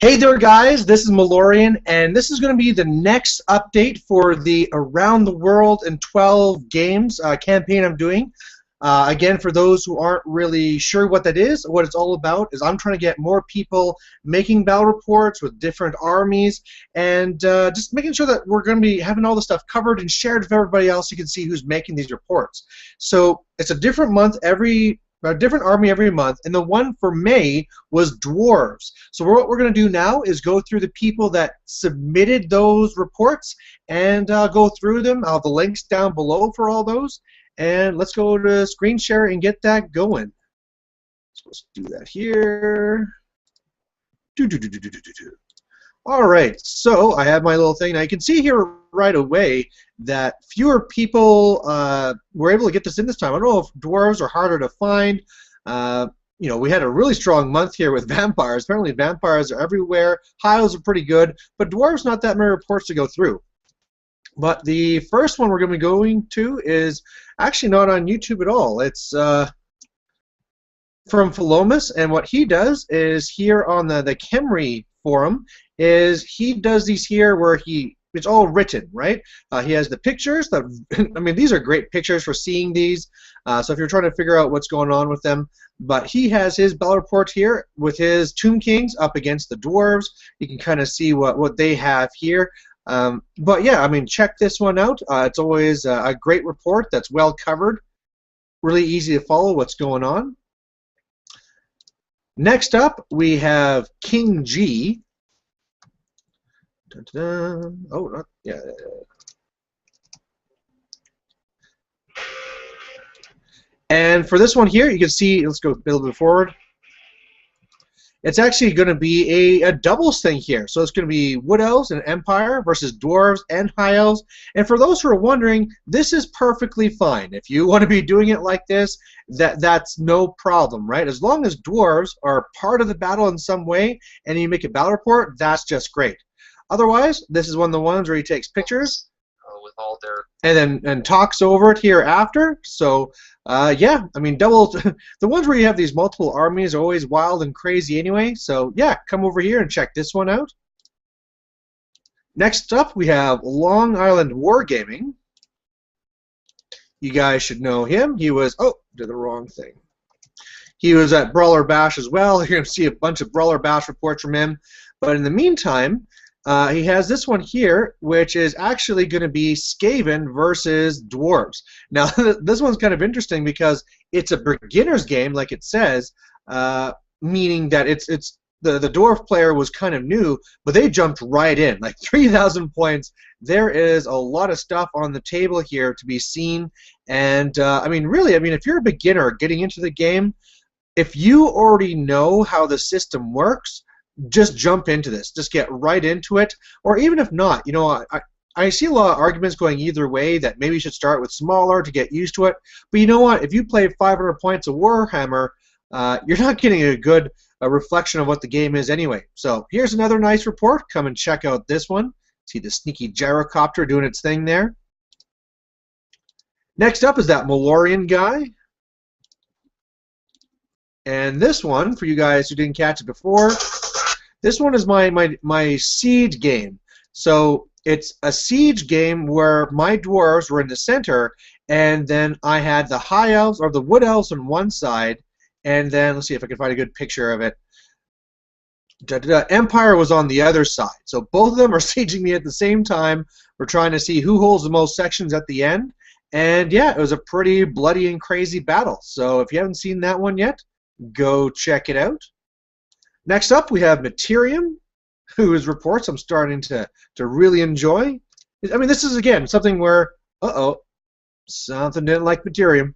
Hey there guys, this is Malorian, and this is going to be the next update for the Around the World in 12 Games campaign I'm doing. Again, for those who aren't really sure what that is, what it's all about is I'm trying to get more people making battle reports with different armies, and just making sure that we're going to be having all the stuff covered and shared with everybody else so you can see who's making these reports. So it's a different a different army every month, and the one for May was dwarves. So what we're going to do now is go through the people that submitted those reports and go through them. I'll have the links down below for all those, and let's go to screen share and get that going. So let's do that here. Alright, so I have my little thing. Now you can see here right away that fewer people were able to get this in this time. I don't know if dwarves are harder to find. You know, we had a really strong month here with vampires. Apparently vampires are everywhere. High elves are pretty good, but dwarves not that many reports to go through. But the first one we're going to be going to is actually not on YouTube at all. It's from Folomus, and what he does is here on the KingG forum is he does these here where it's all written, right? He has the pictures that I mean, these are great pictures for seeing these. So if you're trying to figure out what's going on with them, but he has his battle report here with his Tomb Kings up against the dwarves. You can kind of see what they have here. But yeah, I mean, check this one out. It's always a great report that's well covered, really easy to follow what's going on. Next up, we have KingG. Oh, not, yeah. And for this one here, you can see, let's go a little bit forward. It's actually going to be a doubles thing here. So it's going to be Wood Elves and Empire versus Dwarves and High Elves. And for those who are wondering, this is perfectly fine. If you want to be doing it like this, that's no problem, right? As long as Dwarves are part of the battle in some way and you make a battle report, that's just great. Otherwise, this is one of the ones where he takes pictures with all their and talks over it here after. So yeah, I mean, double the ones where you have these multiple armies are always wild and crazy anyway. So yeah, come over here and check this one out. Next up, we have LongIslandWarGaming. You guys should know him. He was did the wrong thing. He was at Brawler Bash as well. You're going to see a bunch of Brawler Bash reports from him. But in the meantime, he has this one here, which is actually going to be Skaven versus Dwarves. Now, this one's kind of interesting because it's a beginner's game, like it says, meaning that the Dwarf player was kind of new, but they jumped right in, like 3,000 points. There is a lot of stuff on the table here to be seen, and I mean, really, I mean, if you're a beginner getting into the game, if you already know how the system works, just jump into this. Just get right into it. Or even if not, you know, I see a lot of arguments going either way that maybe you should start with smaller to get used to it. But you know what? If you play 500 points of Warhammer, you're not getting a good reflection of what the game is anyway. So here's another nice report. Come and check out this one. See the sneaky gyrocopter doing its thing there. Next up is that Malorian guy. And this one, for you guys who didn't catch it before, this one is my siege game. So it's a siege game where my dwarves were in the center, and then I had the high elves or the wood elves on one side, and then let's see if I can find a good picture of it. Empire was on the other side. So both of them are sieging me at the same time. We're trying to see who holds the most sections at the end. And yeah, it was a pretty bloody and crazy battle. So if you haven't seen that one yet, go check it out. Next up, we have Mittierim, whose reports I'm starting to really enjoy. I mean, this is, again, something where, something didn't like Mittierim.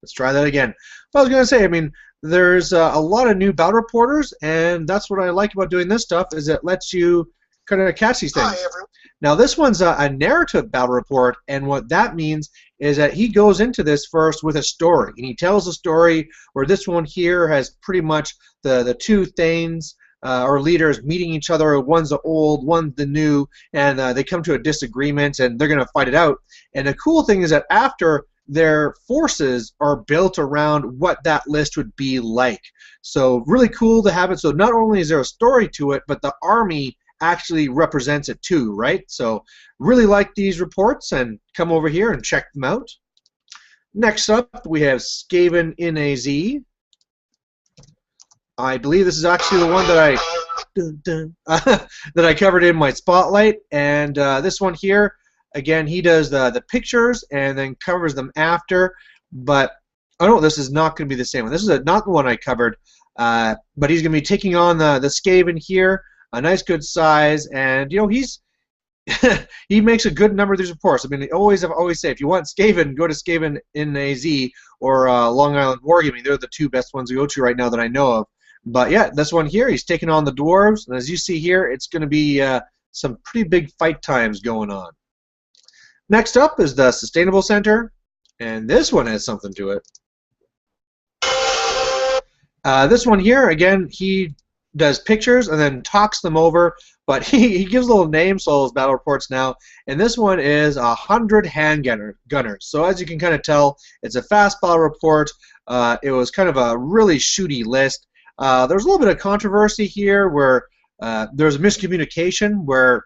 Let's try that again. Well, I was going to say, I mean, there's a lot of new battle reporters, and that's what I like about doing this stuff, is it lets you kind of catch these things. Hi, everyone. Now, this one's a narrative battle report, and what that means is that he goes into this first with a story, and he tells a story where this one here has pretty much the two Thanes or leaders meeting each other. One's the old, one's the new, and they come to a disagreement, and they're going to fight it out. And the cool thing is that after their forces are built around what that list would be like. So really cool to have it. So not only is there a story to it, but the army actually represents it too, right? So really like these reports, and come over here and check them out. Next up, we have SkavenInAZ. I believe this is actually the one that I covered in my spotlight, and this one here, again, he does the pictures and then covers them after. But oh no, this is not going to be the same one. This is not the one I covered, but he's going to be taking on the Skaven here, a nice good size, and you know he's he makes a good number of these reports. I mean, I always say if you want Skaven, go to SkavenInAZ or LongIslandWarGaming. They're the two best ones to go to right now that I know of. But yeah, this one here, he's taking on the dwarves, and as you see here, it's going to be some pretty big fight times going on. Next up is the Sustainable Center, and this one has something to it. This one here, again, he does pictures and then talks them over, but he gives little names to all those battle reports now, and this one is 100 hand gunners. So as you can kind of tell, it's a fast battle report. It was kind of a really shooty list. There's a little bit of controversy here where there's a miscommunication where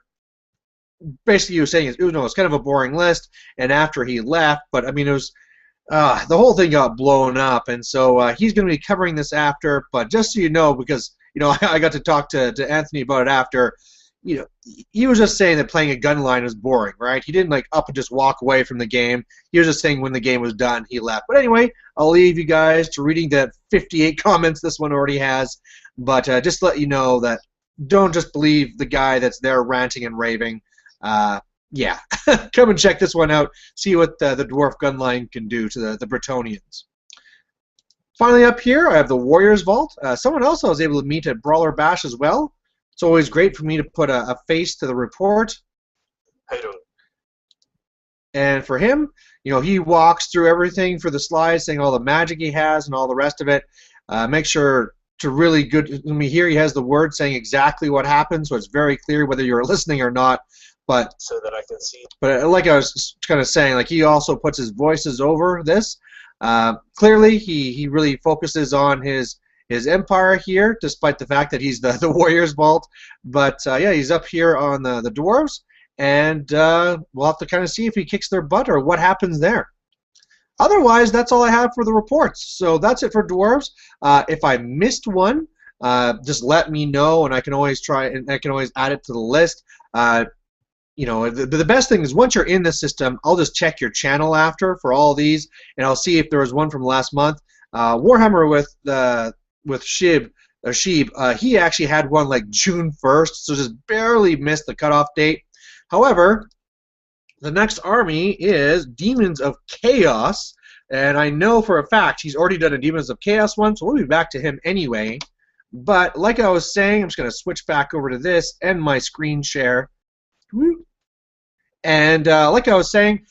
basically he was saying it's kind of a boring list, and after he left, but I mean it was the whole thing got blown up, and so he's going to be covering this after. But just so you know, because you know I got to talk to Anthony about it after, you know, he was just saying that playing a gun line was boring, right? He didn't like up and just walk away from the game. He was just saying when the game was done, he left. But anyway, I'll leave you guys to reading the 58 comments this one already has. But just to let you know that don't just believe the guy that's there ranting and raving. Yeah, come and check this one out. See what the dwarf gun line can do to the Bretonnians. Finally up here, I have the Warriors Vault. Someone else I was able to meet at Brawler Bash as well. It's always great for me to put a face to the report. How you doing? And for him, you know, he walks through everything for the slides, saying all the magic he has and all the rest of it. Make sure to really good. I mean, here he has the word saying exactly what happened, so it's very clear whether you're listening or not. But so that I can see. But like I was kind of saying, like he also puts his voices over this. Clearly, he really focuses on his empire here, despite the fact that he's the Warriors Vault. But yeah, he's up here on the dwarves, and we'll have to kind of see if he kicks their butt or what happens there. Otherwise, that's all I have for the reports. So that's it for dwarves. If I missed one, just let me know, and I can always try, and I can always add it to the list. You know, the best thing is once you're in the system, I'll just check your channel after for all these, and I'll see if there was one from last month. Warhammer with Sheeb, he actually had one like June 1st, so just barely missed the cutoff date. However, the next army is Demons of Chaos, and I know for a fact he's already done a Demons of Chaos one, so we'll be back to him anyway. But like I was saying, I'm just going to switch back over to this and my screen share. And like I was saying,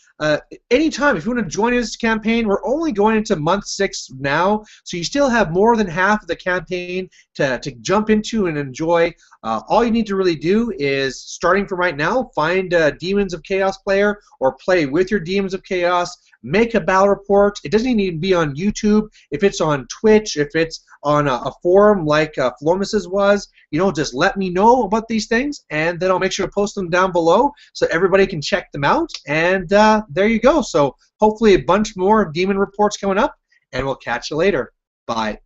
anytime if you want to join this campaign, we're only going into month 6 now, so you still have more than half of the campaign to jump into and enjoy. All you need to really do is, starting from right now, find a Demons of Chaos player or play with your Demons of Chaos. Make a battle report. It doesn't need to be on YouTube. If it's on Twitch, if it's on a forum like Folomus's was, you know, just let me know about these things, and then I'll make sure to post them down below so everybody can check them out. And there you go. So hopefully a bunch more demon reports coming up, and we'll catch you later. Bye.